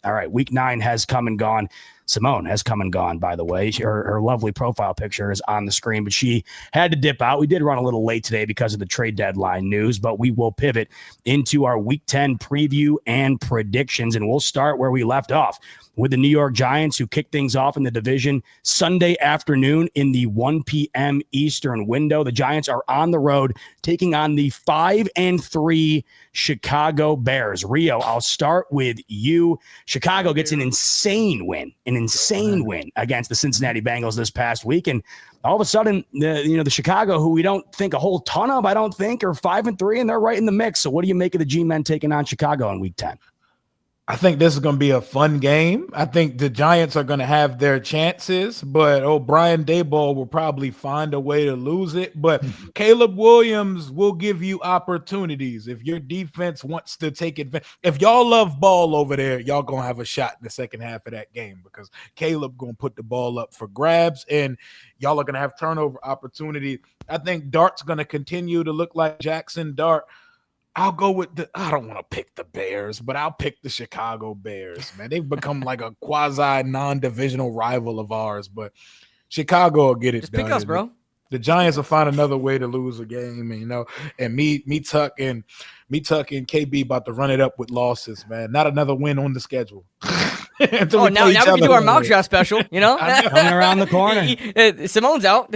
All right, week 9 has come and gone. Simone has come and gone, by the way. Her lovely profile picture is on the screen, but she had to dip out. We did run a little late today because of the trade deadline news, but we will pivot into our week 10 preview and predictions, and we'll start where we left off with the New York Giants, who kicked things off in the division Sunday afternoon in the 1 p.m. Eastern window. The Giants are on the road taking on the 5-3 Chicago Bears. Rio, I'll start with you. Chicago gets an insane win against the Cincinnati Bengals this past week, and all of a sudden, the Chicago, who we don't think a whole ton of, I don't think, are 5-3, and they're right in the mix. So what do you make of the G-men taking on Chicago in week 10? I think this is going to be a fun game. I think the Giants are going to have their chances, but Brian Daboll will probably find a way to lose it. But Caleb Williams will give you opportunities. If your defense wants to take advantage, if y'all love ball over there, y'all going to have a shot in the second half of that game, because Caleb going to put the ball up for grabs, and y'all are going to have turnover opportunity. I think Dart's going to continue to look like Jackson Dart. I'll go with I don't want to pick the Bears, but I'll pick the Chicago Bears, man. They've become like a quasi non-divisional rival of ours, but Chicago will get it done. Just pick us, bro. The Giants will find another way to lose a game, and me Tuck and KB about to run it up with losses, man. Not another win on the schedule. Now we can do our mock draft special, Coming around the corner. Simone's out.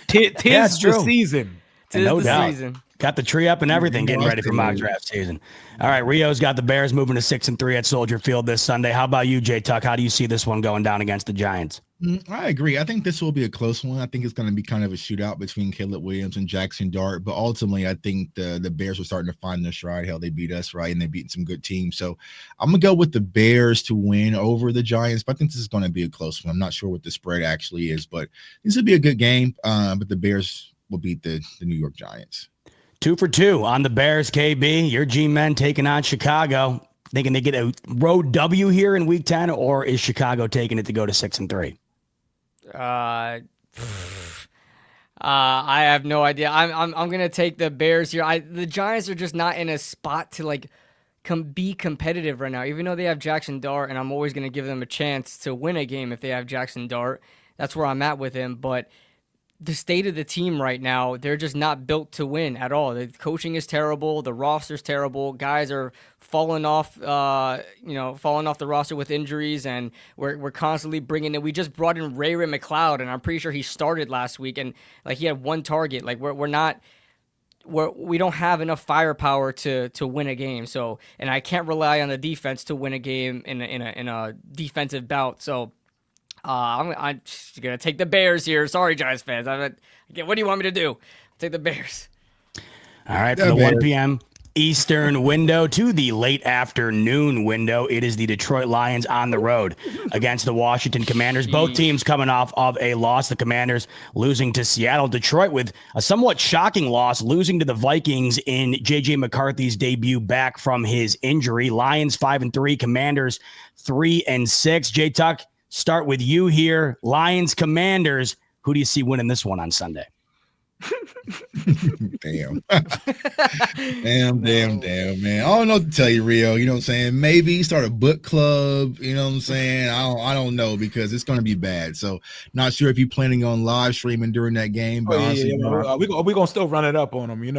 Tis the season. No doubt. Got the tree up and everything, getting ready for mock draft season. All right, Rio's got the Bears moving to 6-3 at Soldier Field this Sunday. How about you, Jay Tuck? How do you see this one going down against the Giants? I agree. I think this will be a close one. I think it's going to be kind of a shootout between Caleb Williams and Jackson Dart. But ultimately, I think the Bears are starting to find their stride. Hell, they beat us, right? And they beat some good teams. So I'm going to go with the Bears to win over the Giants. But I think this is going to be a close one. I'm not sure what the spread actually is, but this will be a good game. But the Bears will beat the New York Giants. 2 for 2 on the Bears, KB. Your G-men taking on Chicago. Thinking they get a road W here in week 10, or is Chicago taking it to go to 6-3? I have no idea. I'm gonna take the Bears here. The Giants are just not in a spot to be competitive right now. Even though they have Jackson Dart, and I'm always gonna give them a chance to win a game if they have Jackson Dart. That's where I'm at with him, but the state of the team right now, they're just not built to win at all. The coaching is terrible. The roster's terrible. Guys are falling off the roster with injuries, and we're constantly bringing in. We just brought in Ray McLeod, and I'm pretty sure he started last week, and he had one target. We don't have enough firepower to win a game. So, and I can't rely on the defense to win a game in a defensive bout. So. I'm just going to take the Bears here. Sorry, Giants fans. What do you want me to do? Take the Bears. All right, from the 1 p.m. Eastern window to the late afternoon window, it is the Detroit Lions on the road against the Washington Commanders. Both teams coming off of a loss. The Commanders losing to Seattle. Detroit with a somewhat shocking loss, losing to the Vikings in J.J. McCarthy's debut back from his injury. Lions 5-3, Commanders 3-6. Jay Tuck, start with you here. Lions, Commanders. Who do you see winning this one on Sunday? Damn, man. I don't know what to tell you, Rio. You know what I'm saying? Maybe start a book club. You know what I'm saying? I don't know, because it's going to be bad. So not sure if you're planning on live streaming during that game. But honestly, we're going to still run it up on them, Okay. Get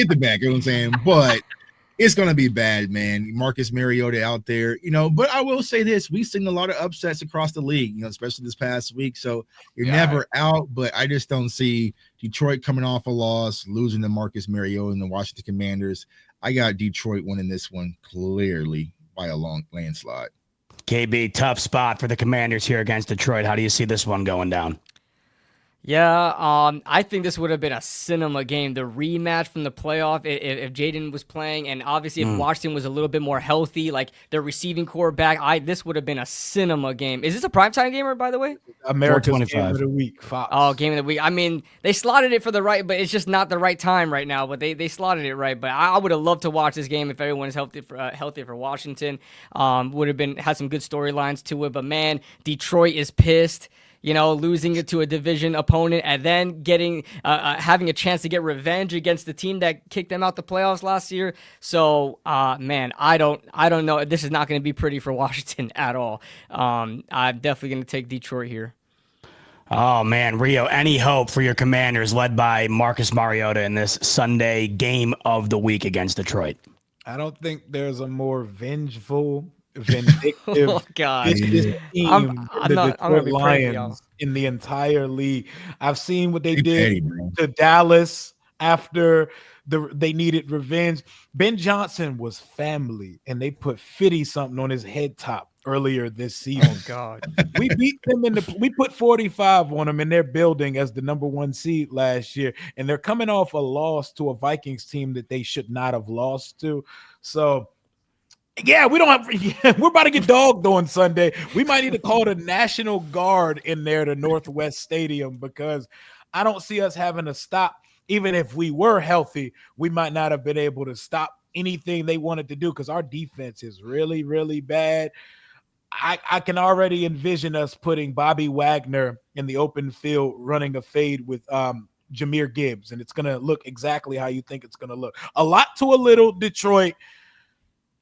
the back. You know what I'm saying? But it's going to be bad, man. Marcus Mariota out there, but I will say this. We've seen a lot of upsets across the league, especially this past week. So you're never out, but I just don't see Detroit coming off a loss, losing to Marcus Mariota and the Washington Commanders. I got Detroit winning this one clearly by a long landslide. KB, tough spot for the Commanders here against Detroit. How do you see this one going down? Yeah, I think this would have been a cinema game. The rematch from the playoff, if Jaden was playing, and obviously if Washington was a little bit more healthy, like their receiving core back, this would have been a cinema game. Is this a primetime gamer, by the way? America's Game of the Week, Fox. Oh, Game of the Week. I mean, they slotted it for the right, but it's just not the right time right now. But they slotted it right. But I would have loved to watch this game if everyone is healthy for Washington. Would have had some good storylines to it. But man, Detroit is pissed. losing it to a division opponent and then getting having a chance to get revenge against the team that kicked them out the playoffs last year. So, man, I don't know. This is not going to be pretty for Washington at all. I'm definitely going to take Detroit here. Oh, man, Rio, any hope for your Commanders led by Marcus Mariota in this Sunday game of the week against Detroit? I don't think there's a more vindictive God. team I'm the not- I'm gonna Detroit be praying for y'all. Lions in the entire league. I've seen what they They did petty, bro. to Dallas after they needed revenge. Ben Johnson was family, and they put 50-something on his head top earlier this season. Oh, God. We beat them we put 45 on them in their building as the number 1 seed last year, and they're coming off a loss to a Vikings team that they should not have lost to. So yeah, we're about to get dogged on Sunday. We might need to call the National Guard in there to Northwest Stadium, because I don't see us having to stop. Even if we were healthy, we might not have been able to stop anything they wanted to do, because our defense is really, really bad. I can already envision us putting Bobby Wagner in the open field running a fade with Jahmyr Gibbs, and it's going to look exactly how you think it's going to look. A lot to a little, Detroit.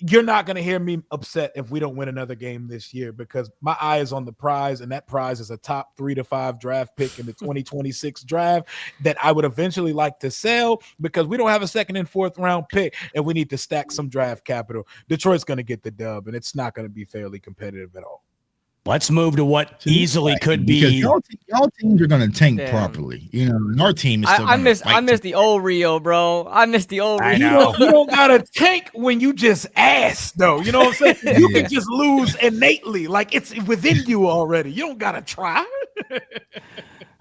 You're not going to hear me upset if we don't win another game this year, because my eye is on the prize, and that prize is a top 3 to 5 draft pick in the 2026 draft that I would eventually like to sell, because we don't have a 2nd and 4th round pick, and we need to stack some draft capital. Detroit's going to get the dub, and it's not going to be fairly competitive at all. Let's move to what easily could because be. y'all teams are going to tank Damn. properly. And our team is still I miss the old Rio, bro. I miss the old I Rio. know. You don't got to tank when you just ass, though. You know what I'm saying? You can just lose innately. Like, it's within you already. You don't got to try.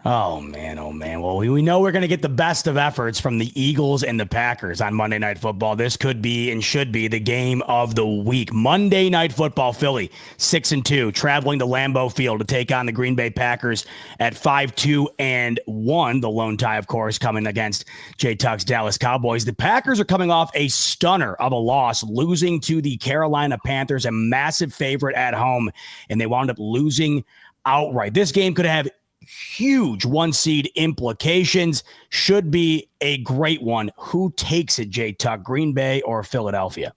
Oh, man. Well, we know we're going to get the best of efforts from the Eagles and the Packers on Monday Night Football. This could be and should be the game of the week. Monday Night Football, Philly, 6-2, traveling to Lambeau Field to take on the Green Bay Packers at 5-2-1. The lone tie, of course, coming against J. Tuck's Dallas Cowboys. The Packers are coming off a stunner of a loss, losing to the Carolina Panthers, a massive favorite at home, and they wound up losing outright. This game could have huge 1-seed implications. Should be a great one. Who takes it, J. Tuck? Green Bay or Philadelphia?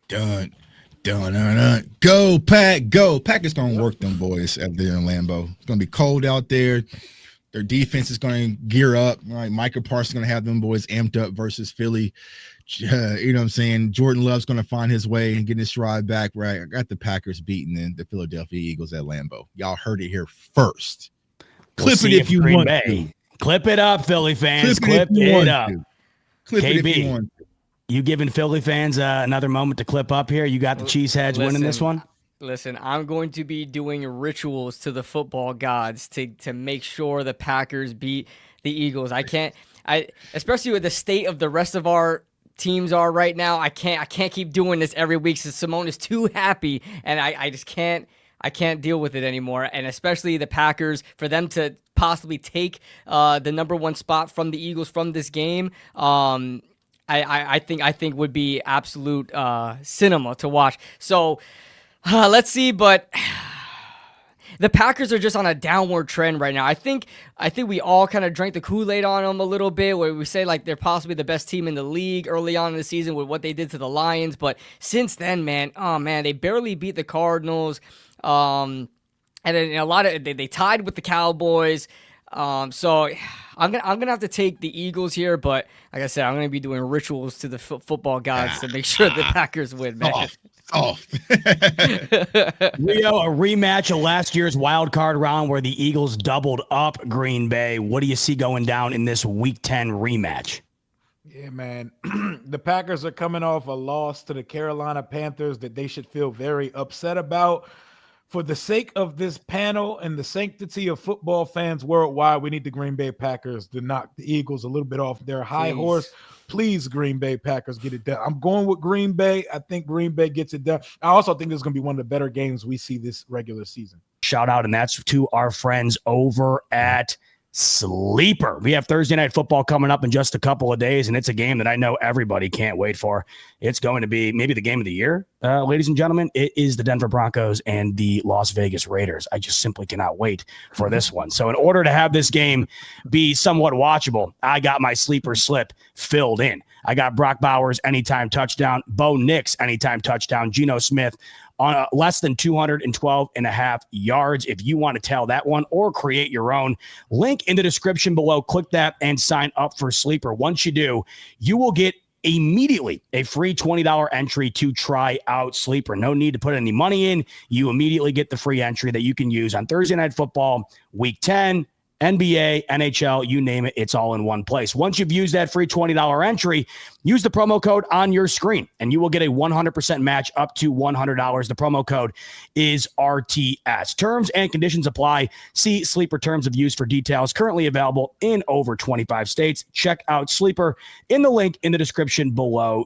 Done. Go, Pack, go. Pack is going to work them boys out there in Lambeau. It's going to be cold out there. Their defense is going to gear up. Right? Micah Parsons is going to have them boys amped up versus Philly. You know what I'm saying? Jordan Love's going to find his way and get his stride back. Right. I got the Packers beating the Philadelphia Eagles at Lambeau. Y'all heard it here first. Clip it if you want to. Clip it up, Philly fans. Clip it up. Clip it if KB, you want to. You giving Philly fans another moment to clip up here? You got the Cheeseheads winning this one? Listen, I'm going to be doing rituals to the football gods to make sure the Packers beat the Eagles. Especially with the state of the rest of our teams are right now. I can't keep doing this every week since Simone is too happy, and I just can't deal with it anymore. And especially the Packers, for them to possibly take the number 1 spot from the Eagles from this game, I think would be absolute cinema to watch. So let's see, but the Packers are just on a downward trend right now. I think we all kind of drank the Kool-Aid on them a little bit, where we say like they're possibly the best team in the league early on in the season with what they did to the Lions. But since then, man, they barely beat the Cardinals. And then they tied with the Cowboys. So I'm gonna have to take the Eagles here, but like I said, I'm gonna be doing rituals to the football gods to make sure the Packers win, man. Off. Rio, a rematch of last year's wild card round where the Eagles doubled up Green Bay. What do you see going down in this Week 10 rematch? Yeah, man. The Packers are coming off a loss to the Carolina Panthers that they should feel very upset about. For the sake of this panel and the sanctity of football fans worldwide, we need the Green Bay Packers to knock the Eagles a little bit off their high horse. Please, Green Bay Packers, get it done. I'm going with Green Bay. I think Green Bay gets it done. I also think this is going to be one of the better games we see this regular season. Shout out, and that's to our friends over at Sleeper. We have Thursday Night Football coming up in just a couple of days, and it's a game that I know everybody can't wait for. It's going to be maybe the game of the year, ladies and gentlemen. It is the Denver Broncos and the Las Vegas Raiders. I just simply cannot wait for this one. So in order to have this game be somewhat watchable, I got my sleeper slip filled in. I got Brock Bowers anytime touchdown, Bo Nix anytime touchdown, Geno Smith on less than 212.5 yards. If you want to tell that one or create your own, link in the description below. Click that and sign up for Sleeper. Once you do, you will get immediately a free $20 entry to try out Sleeper. No need to put any money in. You immediately get the free entry that you can use on Thursday Night Football, Week 10, NBA, NHL, you name it, it's all in one place. Once you've used that free $20 entry, use the promo code on your screen, and you will get a 100% match up to $100. The promo code is RTS. Terms and conditions apply. See Sleeper terms of use for details. Currently available in over 25 states. Check out Sleeper in the link in the description below